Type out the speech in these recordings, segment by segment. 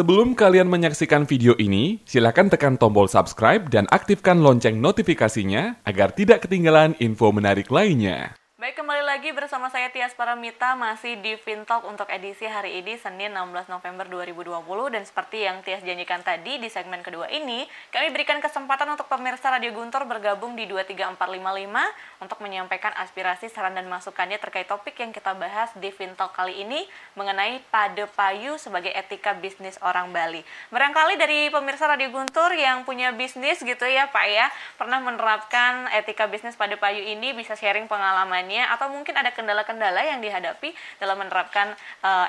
Sebelum kalian menyaksikan video ini, silakan tekan tombol subscribe dan aktifkan lonceng notifikasinya agar tidak ketinggalan info menarik lainnya. Baik, kembali lagi bersama saya Tias Paramita, masih di Fintalk untuk edisi hari ini, Senin 16 November 2020. Dan seperti yang Tias janjikan tadi, di segmen kedua ini, kami berikan kesempatan untuk pemirsa Radio Guntur bergabung di 23455 untuk menyampaikan aspirasi, saran, dan masukannya terkait topik yang kita bahas di Fintalk kali ini, mengenai Pade Payu sebagai etika bisnis orang Bali. Barangkali dari pemirsa Radio Guntur yang punya bisnis gitu ya Pak ya, pernah menerapkan etika bisnis Pade Payu ini, bisa sharing pengalamannya, atau mungkin ada kendala-kendala yang dihadapi dalam menerapkan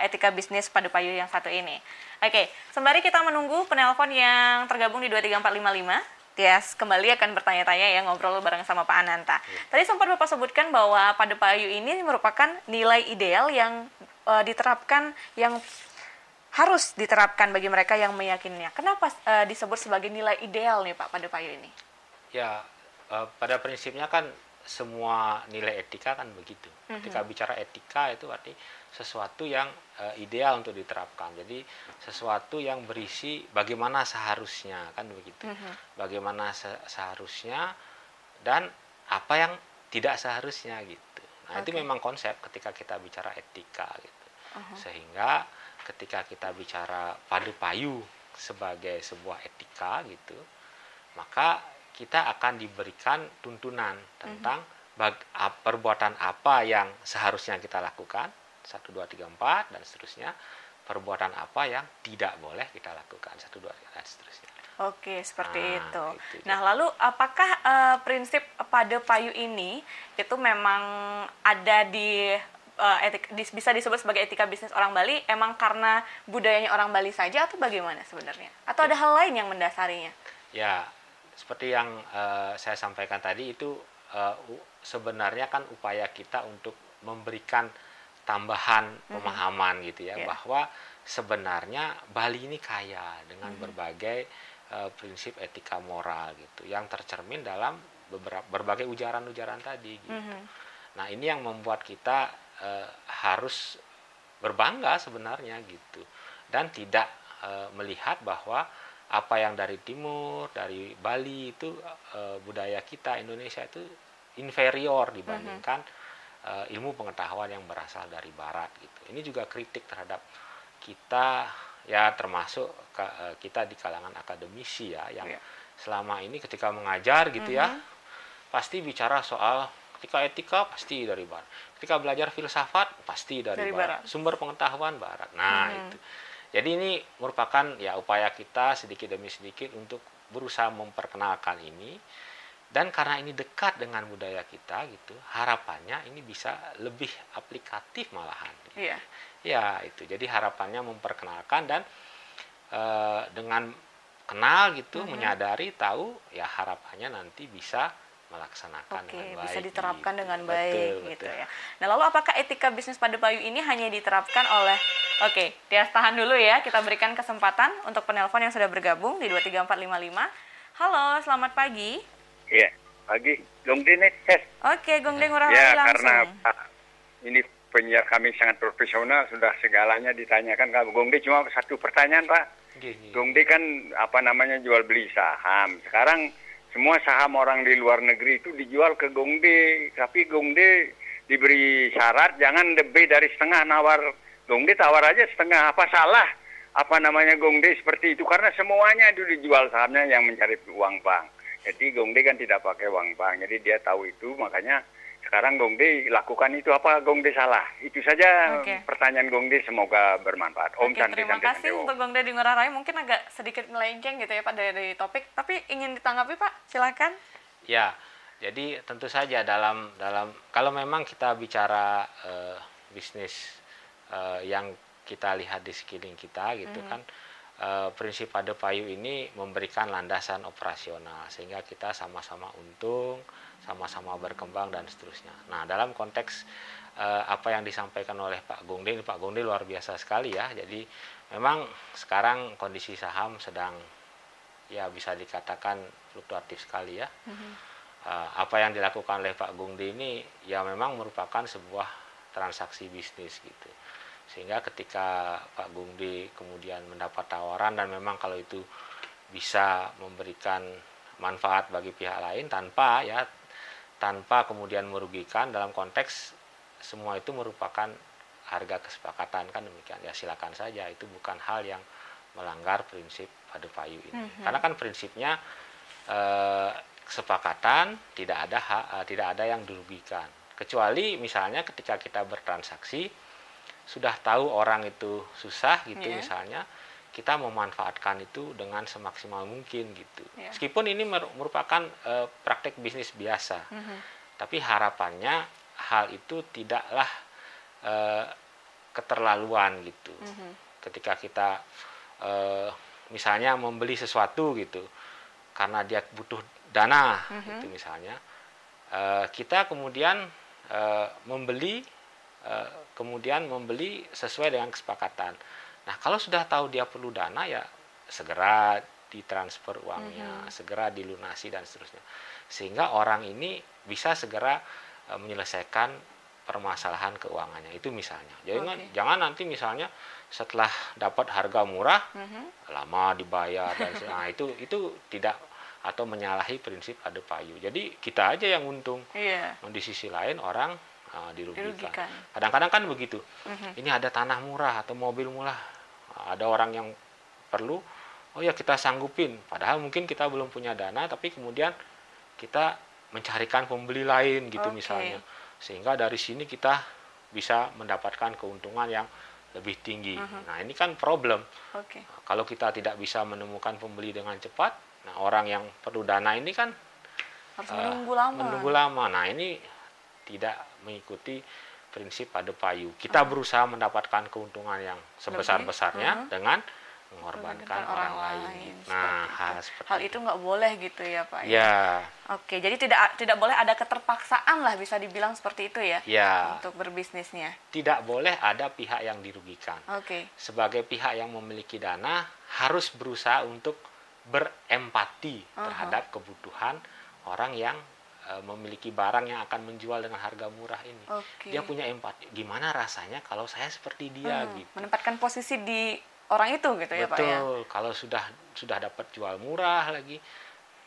etika bisnis Pade Payu yang satu ini. Oke, sembari kita menunggu penelpon yang tergabung di 23455, Tias kembali akan bertanya-tanya ya, ngobrol bareng sama Pak Ananta. Tadi sempat Bapak sebutkan bahwa Pade Payu ini merupakan nilai ideal yang diterapkan, yang harus diterapkan bagi mereka yang meyakininya. Kenapa disebut sebagai nilai ideal nih Pak Pade Payu ini? Ya, pada prinsipnya kan semua nilai etika kan begitu. Ketika bicara etika itu arti sesuatu yang ideal untuk diterapkan. Jadi sesuatu yang berisi bagaimana seharusnya kan begitu. Bagaimana seharusnya dan apa yang tidak seharusnya gitu. Nah, itu memang konsep ketika kita bicara etika gitu. Sehingga ketika kita bicara Pade Payu sebagai sebuah etika gitu, maka kita akan diberikan tuntunan tentang perbuatan apa yang seharusnya kita lakukan, 1, 2, 3, 4, dan seterusnya. Perbuatan apa yang tidak boleh kita lakukan, 1, 2, 3, dan seterusnya. Oke, seperti itu. Nah, lalu apakah prinsip Pade Payu ini itu memang ada di bisa disebut sebagai etika bisnis orang Bali, emang karena budayanya orang Bali saja atau bagaimana sebenarnya? Atau ada hal lain yang mendasarinya? Ya, seperti yang saya sampaikan tadi itu sebenarnya kan upaya kita untuk memberikan tambahan pemahaman gitu ya, bahwa sebenarnya Bali ini kaya dengan berbagai prinsip etika moral gitu yang tercermin dalam berbagai ujaran-ujaran tadi gitu. Nah, ini yang membuat kita harus berbangga sebenarnya gitu, dan tidak melihat bahwa apa yang dari timur, dari Bali itu budaya kita Indonesia itu inferior dibandingkan ilmu pengetahuan yang berasal dari barat gitu. Ini juga kritik terhadap kita ya, termasuk kita di kalangan akademisi ya, yang selama ini ketika mengajar gitu ya, pasti bicara soal etika pasti dari barat. Ketika belajar filsafat pasti dari barat. Sumber pengetahuan barat. Nah, itu. Jadi ini merupakan ya upaya kita sedikit demi sedikit untuk berusaha memperkenalkan ini, dan karena ini dekat dengan budaya kita gitu, harapannya ini bisa lebih aplikatif malahan. Gitu. Ya itu. Jadi harapannya memperkenalkan dan dengan kenal gitu, menyadari, tahu ya, harapannya nanti bisa melaksanakan dengan baik. Bisa diterapkan gitu. dengan baik gitu ya. Nah, lalu apakah etika bisnis Pade Payu ini hanya diterapkan oleh Tias tahan dulu ya, kita berikan kesempatan untuk penelpon yang sudah bergabung di 23455. Halo, selamat pagi. Iya, pagi. Gongde nih, Tes. Oke, Gongde ngurah Ya, langsung. karena ini penyiar kami sangat profesional, sudah segalanya ditanyakan. Gongde cuma satu pertanyaan, Pak. Gongde kan jual beli saham. Sekarang semua saham orang di luar negeri itu dijual ke Gongde, tapi Gongde diberi syarat jangan lebih dari setengah, nawar Gongde tawar aja setengah. Apa salah Gongde seperti itu? Karena semuanya itu dijual sahamnya yang mencari uang bank. Jadi Gongde kan tidak pakai uang bank, jadi dia tahu itu, makanya sekarang Gongde lakukan itu. Apa Gongde salah? Itu saja pertanyaan Gongde, semoga bermanfaat. Om Santi. Terima kasih untuk Gongde di Ngurah Rai. Mungkin agak sedikit melenceng gitu ya Pak dari topik, tapi ingin ditanggapi Pak, silakan. Ya, jadi tentu saja dalam kalau memang kita bicara bisnis yang kita lihat di sekeliling kita gitu kan, prinsip Pade Payu ini memberikan landasan operasional sehingga kita sama-sama untung, sama-sama berkembang dan seterusnya. Nah, dalam konteks apa yang disampaikan oleh Pak Gongde luar biasa sekali ya. Jadi memang sekarang kondisi saham sedang ya bisa dikatakan fluktuatif sekali ya. Apa yang dilakukan oleh Pak Gongde ini ya memang merupakan sebuah transaksi bisnis gitu. Sehingga ketika Pak Gungde kemudian mendapat tawaran dan memang kalau itu bisa memberikan manfaat bagi pihak lain tanpa kemudian merugikan, dalam konteks semua itu merupakan harga kesepakatan kan demikian, ya silakan saja, itu bukan hal yang melanggar prinsip Padu Payu ini. Karena kan prinsipnya kesepakatan tidak ada yang dirugikan, kecuali misalnya ketika kita bertransaksi sudah tahu orang itu susah gitu, misalnya kita memanfaatkan itu dengan semaksimal mungkin gitu. Meskipun ini merupakan praktek bisnis biasa, tapi harapannya hal itu tidaklah keterlaluan gitu. Ketika kita misalnya membeli sesuatu gitu, karena dia butuh dana gitu misalnya, kita kemudian membeli sesuai dengan kesepakatan. Nah, kalau sudah tahu dia perlu dana, ya segera ditransfer uangnya, segera dilunasi dan seterusnya. Sehingga orang ini bisa segera menyelesaikan permasalahan keuangannya. Itu misalnya. Jadi jangan nanti misalnya setelah dapat harga murah, lama dibayar dan nah itu tidak, atau menyalahi prinsip Padu Payu. Jadi kita aja yang untung. Di sisi lain orang dirugikan. Kadang-kadang kan begitu. Ini ada tanah murah atau mobil murah. Ada orang yang perlu, oh ya kita sanggupin. Padahal mungkin kita belum punya dana, tapi kemudian kita mencarikan pembeli lain gitu misalnya. Sehingga dari sini kita bisa mendapatkan keuntungan yang lebih tinggi. Nah, ini kan problem. Kalau kita tidak bisa menemukan pembeli dengan cepat, nah orang yang perlu dana ini kan harus menunggu lama. Nah, ini tidak mengikuti prinsip Padu Payu. Kita berusaha mendapatkan keuntungan yang sebesar-besarnya dengan mengorbankan orang lain. Nah, hal itu nggak boleh gitu ya Pak? Ya. Oke, jadi tidak boleh ada keterpaksaan lah, bisa dibilang seperti itu ya? Untuk berbisnisnya. Tidak boleh ada pihak yang dirugikan. Sebagai pihak yang memiliki dana harus berusaha untuk berempati terhadap kebutuhan orang yang memiliki barang yang akan menjual dengan harga murah ini. Dia punya empati. Gimana rasanya kalau saya seperti dia gitu. Menempatkan posisi di orang itu gitu ya Pak ya. Betul. Kalau sudah dapat jual murah lagi,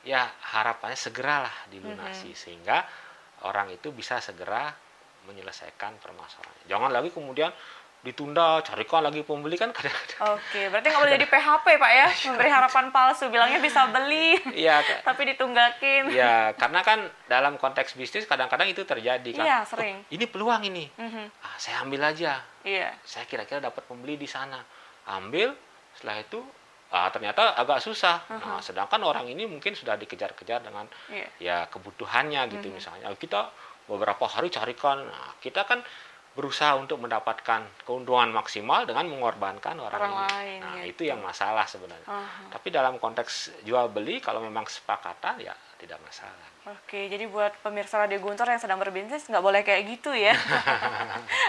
ya harapannya segeralah dilunasi sehingga orang itu bisa segera menyelesaikan permasalahannya. Jangan lagi kemudian ditunda, carikan lagi pembeli kan kadang-kadang. Berarti nggak boleh jadi PHP Pak ya, memberi harapan palsu, bilangnya bisa beli, tapi ditunggakin. Ya, karena kan dalam konteks bisnis kadang-kadang itu terjadi kan. Iya, sering. Ini peluang ini, saya ambil aja. Iya. Saya kira-kira dapat pembeli di sana, ambil. Setelah itu ternyata agak susah. Nah, sedangkan orang ini mungkin sudah dikejar-kejar dengan ya kebutuhannya gitu misalnya. Kita beberapa hari carikan, nah, kita kan berusaha untuk mendapatkan keuntungan maksimal dengan mengorbankan orang lain. Nah, itu yang masalah sebenarnya. Tapi dalam konteks jual beli, kalau memang kesepakatan ya tidak masalah. Jadi buat pemirsa Radio Guntur yang sedang berbisnis nggak boleh kayak gitu ya.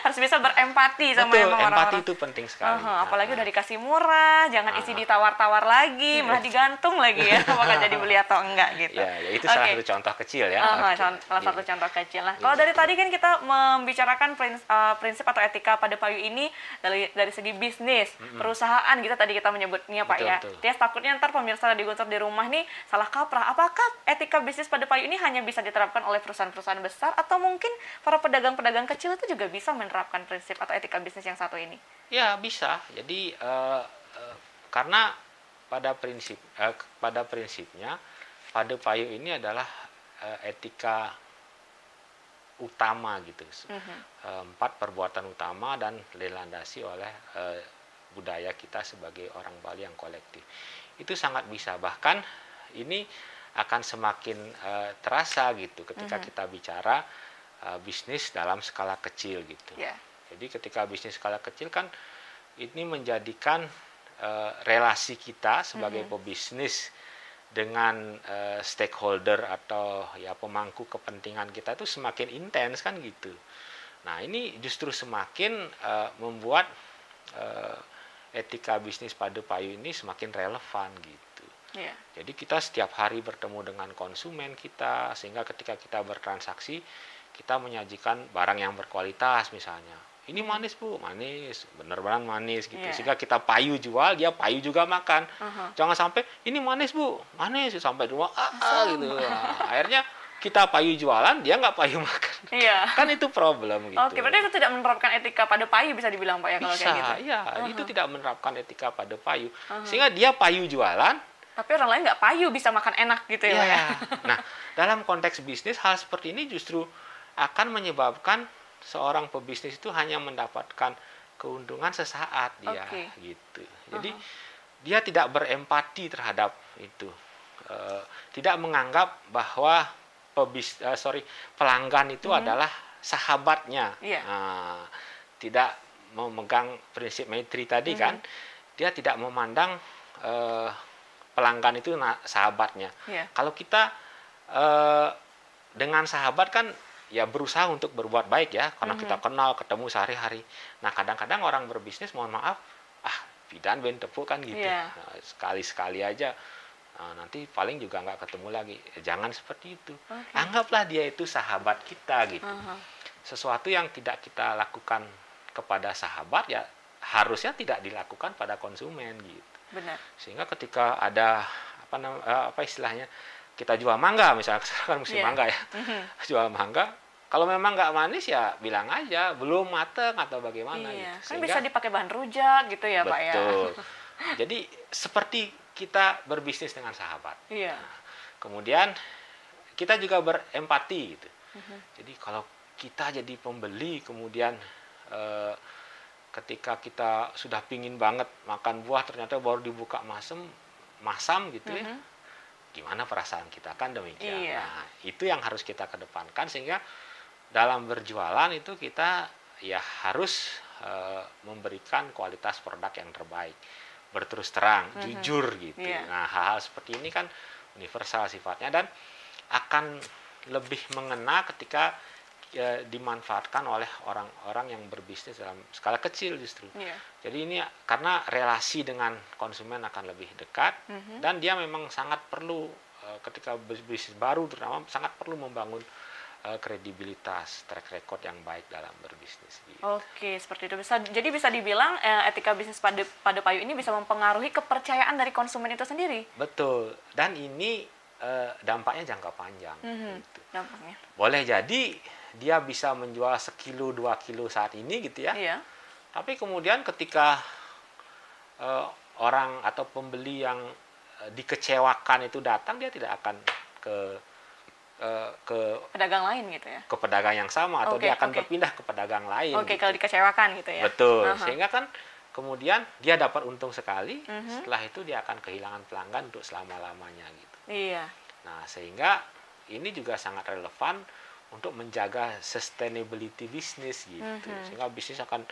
Harus bisa berempati sama orang-orang. Empati itu penting sekali. Apalagi udah dikasih murah, jangan isi ditawar-tawar lagi, malah digantung lagi ya. Apakah jadi beli atau enggak gitu. Ya itu salah satu contoh kecil ya. Salah satu contoh kecil. Nah, kalau dari tadi kan kita membicarakan prinsip atau etika Padu Payu ini dari segi bisnis, perusahaan gitu tadi kita menyebutnya Pak ya. Tias takutnya ntar pemirsa Radio Guntur di rumah nih salah kaprah. Apakah etika bisnis Padu Payu ini hanya bisa diterapkan oleh perusahaan-perusahaan besar atau mungkin para pedagang-pedagang kecil itu juga bisa menerapkan prinsip atau etika bisnis yang satu ini? Ya bisa. Jadi karena pada prinsipnya Padu Payu ini adalah etika utama gitu. 4 perbuatan utama dan dilandasi oleh budaya kita sebagai orang Bali yang kolektif. Itu sangat bisa. Bahkan ini akan semakin terasa gitu ketika kita bicara bisnis dalam skala kecil gitu. Jadi ketika bisnis skala kecil kan ini menjadikan relasi kita sebagai pebisnis dengan stakeholder atau ya pemangku kepentingan kita itu semakin intens kan gitu. Nah, ini justru semakin membuat etika bisnis Padu Payu ini semakin relevan gitu. Jadi kita setiap hari bertemu dengan konsumen kita, sehingga ketika kita bertransaksi kita menyajikan barang yang berkualitas misalnya. ini manis Bu, manis, bener-bener manis gitu. Sehingga kita payu jual, dia payu juga makan. Jangan sampai ini manis Bu, manis sampai rumah gitu. Nah, akhirnya kita payu jualan, dia nggak payu makan. Iya. Kan itu problem gitu. Oke, berarti itu tidak menerapkan etika pada payu bisa dibilang Pak ya kalau kayak gitu. Iya, itu tidak menerapkan etika pada payu. Sehingga dia payu jualan, tapi orang lain nggak payu bisa makan enak gitu ya Pak ya. Nah, dalam konteks bisnis hal seperti ini justru akan menyebabkan seorang pebisnis itu hanya mendapatkan keuntungan sesaat dia gitu. Jadi dia tidak berempati terhadap itu, tidak menganggap bahwa pelanggan itu adalah sahabatnya. Tidak memegang prinsip Maitri tadi kan, dia tidak memandang pelanggan itu sahabatnya. Kalau kita dengan sahabat kan ya berusaha untuk berbuat baik ya, karena kita kenal, ketemu sehari-hari. Nah, kadang-kadang orang berbisnis, mohon maaf, bidan ben tepuk kan gitu. Nah, sekali-sekali aja, nanti paling juga nggak ketemu lagi. Jangan seperti itu. Anggaplah dia itu sahabat kita gitu. Sesuatu yang tidak kita lakukan kepada sahabat ya harusnya tidak dilakukan pada konsumen gitu. Benar. Sehingga ketika ada apa istilahnya, kita jual mangga misalnya, sekarang kan musim mangga ya, jual mangga, kalau memang nggak manis ya bilang aja belum mateng atau bagaimana gitu. Kan bisa dipakai bahan rujak gitu ya Pak ya. Betul. Jadi seperti kita berbisnis dengan sahabat. Nah, kemudian kita juga berempati gitu. Jadi kalau kita jadi pembeli, kemudian ketika kita sudah pingin banget makan buah, ternyata baru dibuka masam gitu ya. Gimana perasaan kita kan demikian. Nah, itu yang harus kita kedepankan, sehingga dalam berjualan itu kita ya harus memberikan kualitas produk yang terbaik, berterus terang, jujur gitu. Nah, hal-hal seperti ini kan universal sifatnya dan akan lebih mengena ketika dimanfaatkan oleh orang-orang yang berbisnis dalam skala kecil justru. Jadi ini karena relasi dengan konsumen akan lebih dekat dan dia memang sangat perlu ketika bisnis baru terutama sangat perlu membangun kredibilitas, track record yang baik dalam berbisnis. Gitu. Oke, seperti itu. Jadi bisa dibilang etika bisnis pada payu ini bisa mempengaruhi kepercayaan dari konsumen itu sendiri. Betul. Dan ini dampaknya jangka panjang. Gitu. Dampaknya. Boleh jadi dia bisa menjual sekilo 2 kilo saat ini gitu ya. Tapi kemudian ketika orang atau pembeli yang dikecewakan itu datang, dia tidak akan ke pedagang lain gitu ya. Ke pedagang yang sama atau dia akan berpindah ke pedagang lain. Gitu. Kalau dikecewakan gitu ya. Betul. Sehingga kan kemudian dia dapat untung sekali, setelah itu dia akan kehilangan pelanggan untuk selama-lamanya gitu. Nah, sehingga ini juga sangat relevan untuk menjaga sustainability bisnis gitu. Sehingga bisnis akan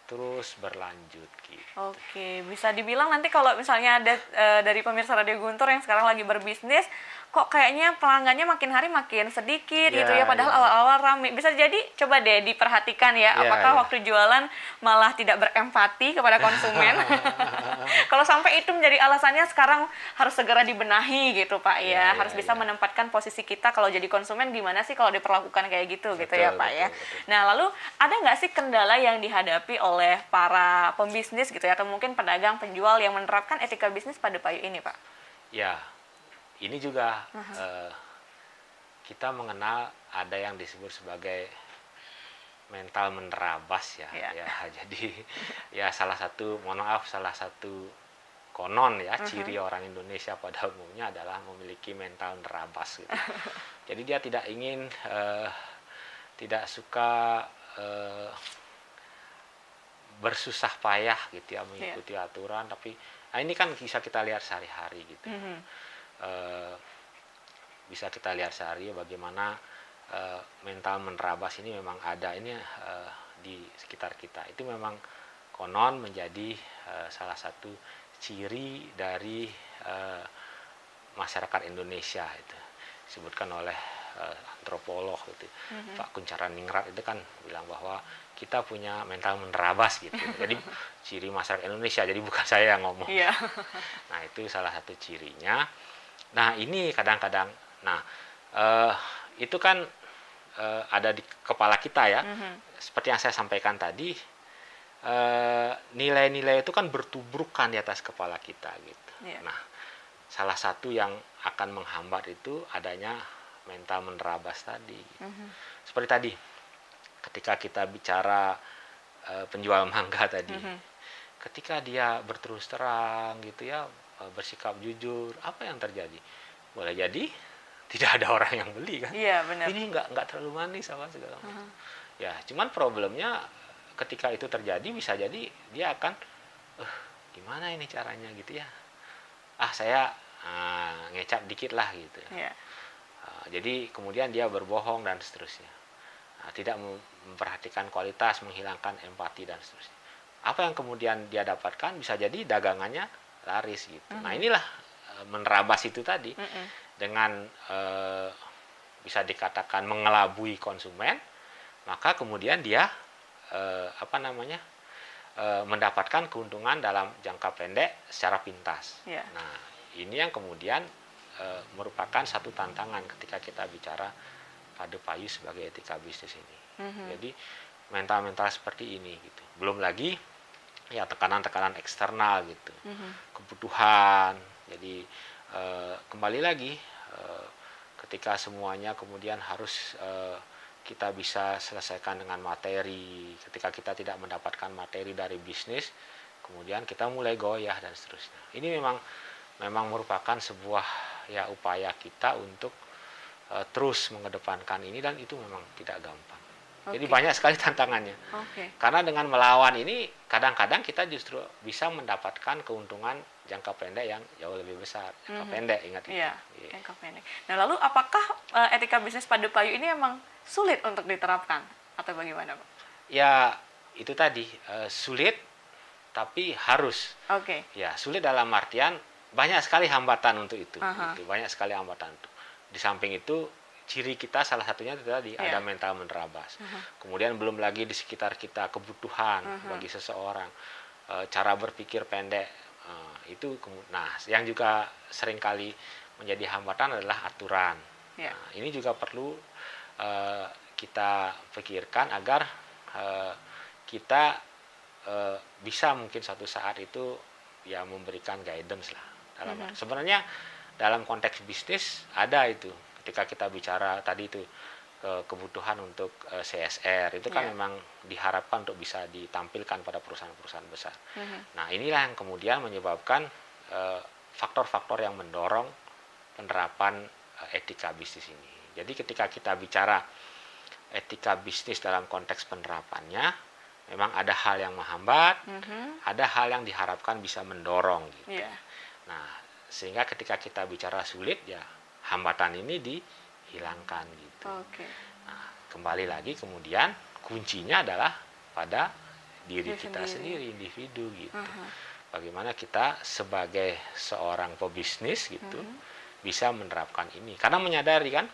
terus berlanjut gitu. Oke, bisa dibilang nanti kalau misalnya ada dari pemirsa Radio Guntur yang sekarang lagi berbisnis, kok kayaknya pelanggannya makin hari makin sedikit gitu ya, padahal awal-awal rame. Bisa jadi coba deh diperhatikan ya, apakah waktu jualan malah tidak berempati kepada konsumen. Kalau sampai itu menjadi alasannya, sekarang harus segera dibenahi gitu Pak ya. Harus bisa menempatkan posisi kita kalau jadi konsumen gimana sih kalau diperlakukan kayak gitu gitu ya Pak ya. Nah, lalu ada nggak sih kendala yang dihadapi oleh para pembisnis gitu ya, atau mungkin pedagang penjual yang menerapkan etika bisnis pada payu ini Pak? Ya, ini juga kita mengenal ada yang disebut sebagai mental menerabas ya. Jadi ya salah satu konon ya ciri orang Indonesia pada umumnya adalah memiliki mental menerabas gitu. Jadi dia tidak ingin tidak suka bersusah payah gitu ya mengikuti aturan, tapi ini kan bisa kita lihat sehari-hari gitu. Bisa kita lihat sehari bagaimana mental menerabas ini memang ada ini di sekitar kita. Itu memang konon menjadi salah satu ciri dari masyarakat Indonesia itu. Disebutkan oleh antropolog gitu. Pak Kuncharaningrat itu kan bilang bahwa kita punya mental menerabas gitu. Jadi ciri masyarakat Indonesia, jadi bukan saya yang ngomong. Nah, itu salah satu cirinya. Nah, ini kadang-kadang, itu kan ada di kepala kita ya. Seperti yang saya sampaikan tadi, nilai-nilai itu kan bertubrukan di atas kepala kita gitu. Nah, salah satu yang akan menghambat itu adanya mental menerabas tadi. Seperti tadi, ketika kita bicara penjual mangga tadi, ketika dia berterus terang gitu ya, bersikap jujur, apa yang terjadi? Boleh jadi tidak ada orang yang beli kan? Iya, benar. Ini nggak terlalu manis apa segala macam. Ya, cuman problemnya ketika itu terjadi bisa jadi dia akan, gimana ini caranya gitu ya? Saya ngecap dikit lah gitu. Jadi kemudian dia berbohong dan seterusnya. Tidak memperhatikan kualitas, menghilangkan empati dan seterusnya. Apa yang kemudian dia dapatkan bisa jadi dagangannya laris gitu. Nah inilah menerabas itu tadi. Dengan bisa dikatakan mengelabui konsumen, maka kemudian dia mendapatkan keuntungan dalam jangka pendek secara pintas. Nah ini yang kemudian merupakan satu tantangan ketika kita bicara pada payu sebagai etika bisnis ini. Jadi mental-mental seperti ini gitu. Belum lagi ya tekanan-tekanan eksternal gitu, kebutuhan. Jadi kembali lagi ketika semuanya kemudian harus kita bisa selesaikan dengan materi. Ketika kita tidak mendapatkan materi dari bisnis, kemudian kita mulai goyah dan seterusnya. Ini memang merupakan sebuah ya upaya kita untuk terus mengedepankan ini, dan itu memang tidak gampang. Jadi banyak sekali tantangannya. Karena dengan melawan ini kadang-kadang kita justru bisa mendapatkan keuntungan jangka pendek yang jauh lebih besar. Jangka pendek, ingat itu. Jangka pendek. Nah, lalu apakah etika bisnis pada payu ini emang sulit untuk diterapkan atau bagaimana, Pak? Ya, itu tadi sulit tapi harus. Ya, sulit dalam artian banyak sekali hambatan untuk itu. Banyak sekali hambatan itu. Di samping itu ciri kita salah satunya itu tadi ada mental menerabas. Kemudian belum lagi di sekitar kita kebutuhan bagi seseorang, cara berpikir pendek itu. Nah, yang juga seringkali menjadi hambatan adalah aturan. Nah, ini juga perlu kita pikirkan agar kita bisa mungkin suatu saat itu ya memberikan guidance lah dalam sebenarnya dalam konteks bisnis ada itu. Ketika kita bicara tadi itu kebutuhan untuk CSR itu kan memang diharapkan untuk bisa ditampilkan pada perusahaan-perusahaan besar. Nah inilah yang kemudian menyebabkan faktor-faktor yang mendorong penerapan etika bisnis ini. Jadi ketika kita bicara etika bisnis dalam konteks penerapannya, memang ada hal yang menghambat, ada hal yang diharapkan bisa mendorong gitu. Nah sehingga ketika kita bicara sulit ya hambatan ini dihilangkan gitu. Nah, kembali lagi kemudian kuncinya adalah pada diri kita sendiri, individu gitu. Bagaimana kita sebagai seorang pebisnis gitu bisa menerapkan ini. Karena menyadari kan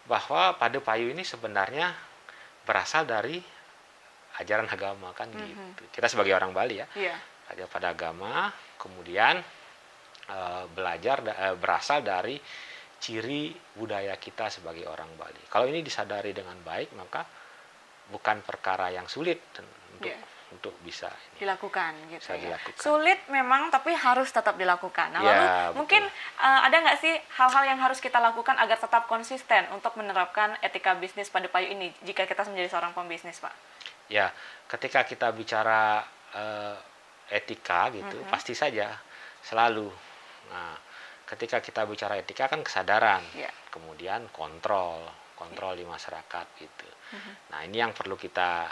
bahwa pada payu ini sebenarnya berasal dari ajaran agama kan gitu. Kita sebagai orang Bali ya, belajar pada agama, kemudian berasal dari ciri budaya kita sebagai orang Bali. Kalau ini disadari dengan baik, maka bukan perkara yang sulit untuk bisa dilakukan gitu. Dilakukan. Sulit memang, tapi harus tetap dilakukan. Nah, lalu mungkin ada nggak sih hal-hal yang harus kita lakukan agar tetap konsisten untuk menerapkan etika bisnis pada payu ini jika kita menjadi seorang pembisnis, Pak? Ya, ketika kita bicara etika gitu, pasti saja selalu. Nah, ketika kita bicara etika kan kesadaran, kemudian kontrol di masyarakat gitu. Nah ini yang perlu kita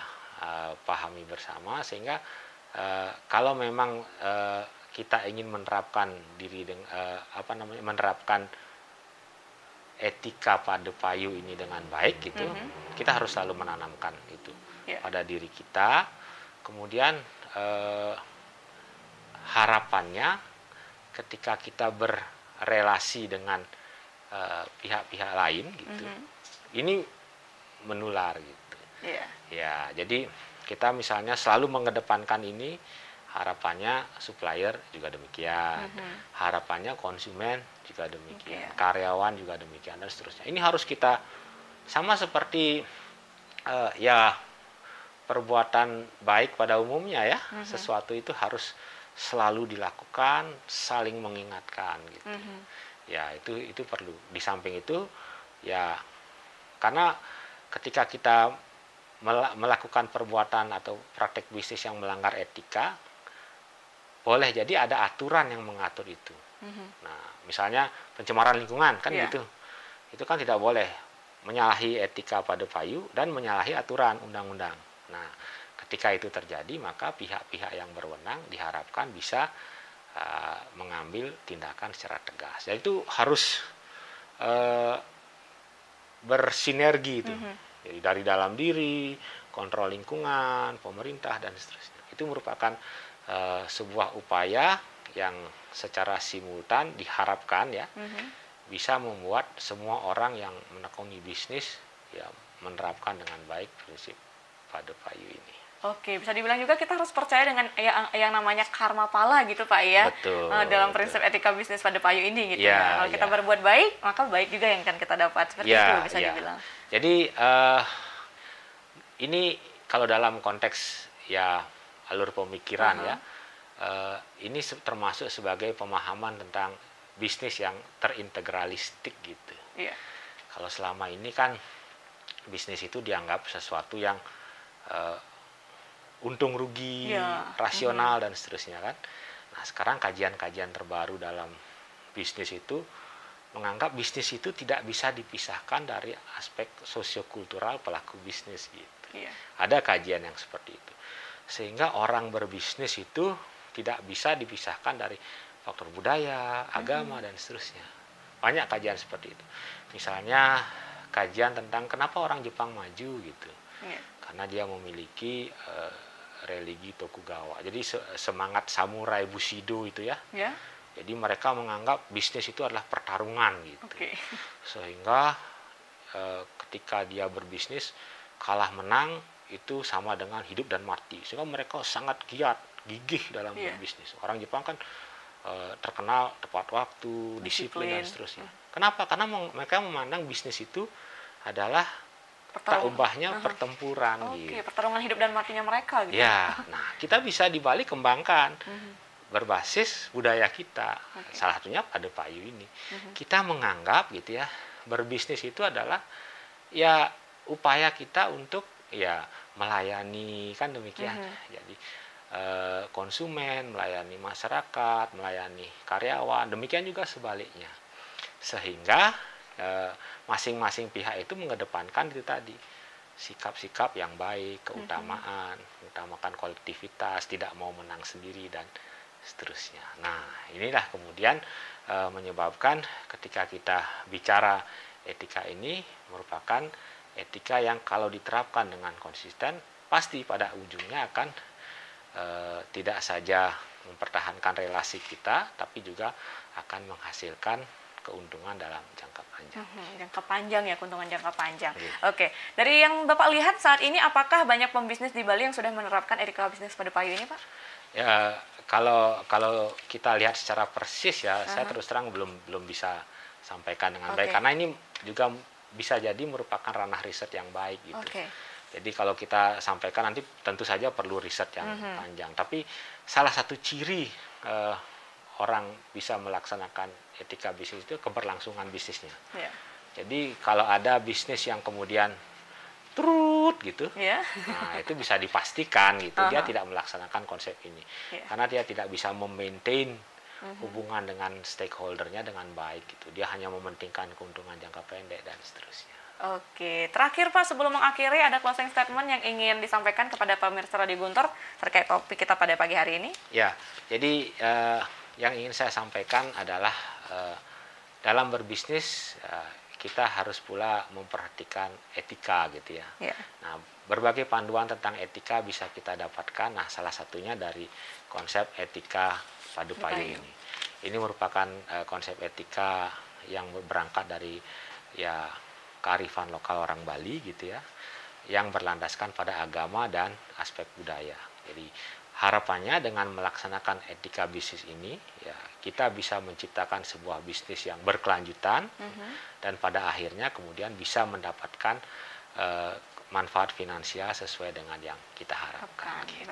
pahami bersama sehingga kalau memang kita ingin menerapkan menerapkan etika pada payu ini dengan baik gitu, kita harus selalu menanamkan itu pada diri kita. Kemudian harapannya ketika kita relasi dengan pihak-pihak lain gitu, ini menular gitu. Ya, jadi kita misalnya selalu mengedepankan ini, harapannya supplier juga demikian, harapannya konsumen juga demikian, karyawan juga demikian dan seterusnya. Ini harus kita Sama seperti ya perbuatan baik pada umumnya ya, sesuatu itu harus selalu dilakukan, saling mengingatkan gitu. Ya itu perlu. Di samping itu ya karena ketika kita melakukan perbuatan atau praktek bisnis yang melanggar etika, boleh jadi ada aturan yang mengatur itu. Nah, misalnya pencemaran lingkungan kan gitu. Itu kan tidak boleh menyalahi etika pada payu dan menyalahi aturan undang-undang. Nah, ketika itu terjadi, maka pihak-pihak yang berwenang diharapkan bisa mengambil tindakan secara tegas. Jadi itu harus bersinergi itu. Jadi dari dalam diri, kontrol lingkungan, pemerintah dan seterusnya. Itu merupakan sebuah upaya yang secara simultan diharapkan ya bisa membuat semua orang yang menekuni bisnis ya menerapkan dengan baik prinsip pada payu ini. Oke, bisa dibilang juga kita harus percaya dengan yang namanya karma pala gitu Pak ya. Betul. Dalam prinsip etika bisnis pada payu ini gitu. Ya, Kalau kita berbuat baik, maka baik juga yang akan kita dapat. Seperti itu bisa dibilang. Jadi ini kalau dalam konteks ya alur pemikiran ya, ini termasuk sebagai pemahaman tentang bisnis yang terintegralistik gitu. Kalau selama ini kan bisnis itu dianggap sesuatu yang untung rugi, rasional dan seterusnya kan. Nah, sekarang kajian-kajian terbaru dalam bisnis itu menganggap bisnis itu tidak bisa dipisahkan dari aspek sosiokultural pelaku bisnis gitu. Ada kajian yang seperti itu. Sehingga orang berbisnis itu tidak bisa dipisahkan dari faktor budaya, agama dan seterusnya. Banyak kajian seperti itu. Misalnya kajian tentang kenapa orang Jepang maju gitu. Karena dia memiliki religi Tokugawa. Jadi semangat samurai Bushido itu ya. Jadi mereka menganggap bisnis itu adalah pertarungan gitu. Sehingga ketika dia berbisnis kalah menang itu sama dengan hidup dan mati. Sehingga mereka sangat giat, gigih dalam berbisnis. Orang Jepang kan terkenal tepat waktu, disiplin dan seterusnya. Kenapa? Karena mereka memandang bisnis itu adalah tak ubahnya pertempuran gitu. Pertarungan hidup dan matinya mereka gitu. Ya, nah kita bisa dibalik kembangkan berbasis budaya kita. Salah satunya pada payu ini. Kita menganggap gitu ya, berbisnis itu adalah ya upaya kita untuk ya melayani kan demikian. Jadi konsumen, melayani masyarakat, melayani karyawan, demikian juga sebaliknya. Sehingga masing-masing pihak itu mengedepankan itu tadi sikap-sikap yang baik, keutamaan, mengutamakan kolektivitas, tidak mau menang sendiri dan seterusnya. Nah, inilah kemudian menyebabkan ketika kita bicara etika ini merupakan etika yang kalau diterapkan dengan konsisten pasti pada ujungnya akan tidak saja mempertahankan relasi kita, tapi juga akan menghasilkan keuntungan dalam jangka panjang. Jangka panjang ya, keuntungan jangka panjang. Oke, dari yang Bapak lihat saat ini, apakah banyak pembisnis di Bali yang sudah menerapkan etika bisnis pada payu ini, Pak? Ya, kalau kita lihat secara persis ya, saya terus terang belum bisa sampaikan dengan baik, karena ini juga bisa jadi merupakan ranah riset yang baik gitu. Jadi kalau kita sampaikan nanti tentu saja perlu riset yang panjang. Tapi salah satu ciri orang bisa melaksanakan etika bisnis itu keberlangsungan bisnisnya. Jadi kalau ada bisnis yang kemudian terus gitu, nah itu bisa dipastikan gitu dia tidak melaksanakan konsep ini, karena dia tidak bisa memaintain hubungan dengan stakeholdernya dengan baik gitu. Dia hanya mementingkan keuntungan jangka pendek dan seterusnya. Oke, terakhir Pak, sebelum mengakhiri ada closing statement yang ingin disampaikan kepada pemirsa Radio Guntur terkait topik kita pada pagi hari ini? Ya, jadi yang ingin saya sampaikan adalah dalam berbisnis kita harus pula memperhatikan etika gitu ya. Nah, berbagai panduan tentang etika bisa kita dapatkan. Nah, salah satunya dari konsep etika padu payu ini. Ini merupakan konsep etika yang berangkat dari ya kearifan lokal orang Bali gitu ya, yang berlandaskan pada agama dan aspek budaya. Jadi harapannya dengan melaksanakan etika bisnis ini, ya kita bisa menciptakan sebuah bisnis yang berkelanjutan dan pada akhirnya kemudian bisa mendapatkan manfaat finansial sesuai dengan yang kita harapkan. Gitu.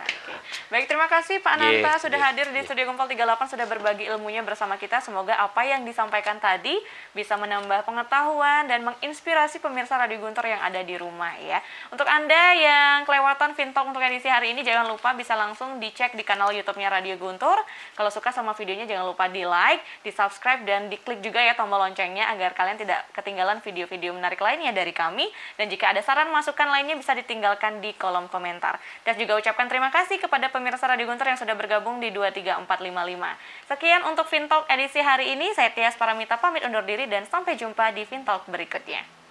Baik, terima kasih Pak Ananta sudah hadir di Studio Gempol 38, sudah berbagi ilmunya bersama kita. Semoga apa yang disampaikan tadi bisa menambah pengetahuan dan menginspirasi pemirsa Radio Guntur yang ada di rumah ya. Untuk Anda yang kelewatan Fintalk untuk edisi hari ini, jangan lupa bisa langsung dicek di kanal YouTube-nya Radio Guntur. Kalau suka sama videonya jangan lupa di-like, di-subscribe, dan diklik juga ya tombol loncengnya agar kalian tidak ketinggalan video-video menarik lainnya dari kami. Dan jika ada saran masukan lainnya bisa ditinggalkan di kolom komentar. Dan juga ucapkan terima kasih kepada pemirsa Radio Guntur yang sudah bergabung di 23455. Sekian untuk Fintalk edisi hari ini. Saya Tias Paramita pamit undur diri dan sampai jumpa di Fintalk berikutnya.